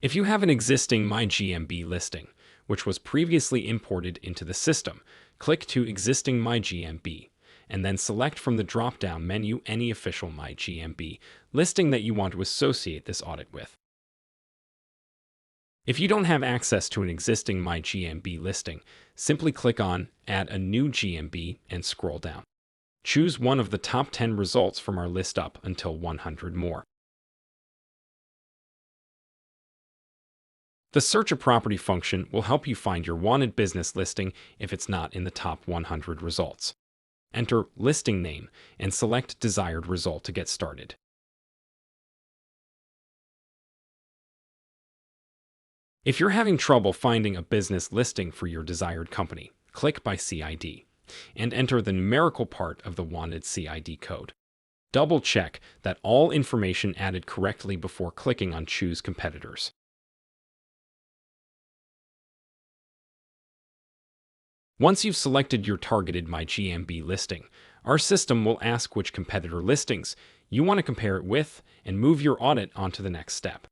If you have an existing MyGMB listing, which was previously imported into the system, click to Existing MyGMB, and then select from the drop-down menu any official MyGMB listing that you want to associate this audit with. If you don't have access to an existing MyGMB listing, simply click on Add a new GMB and scroll down. Choose one of the top 10 results from our list up until 100 more. The Search a Property function will help you find your wanted business listing if it's not in the top 100 results. Enter listing name and select desired result to get started. If you're having trouble finding a business listing for your desired company, click by CID and enter the numerical part of the wanted CID code. Double check that all information added correctly before clicking on Choose Competitors. Once you've selected your targeted MyGMB listing, our system will ask which competitor listings you want to compare it with and move your audit on to the next step.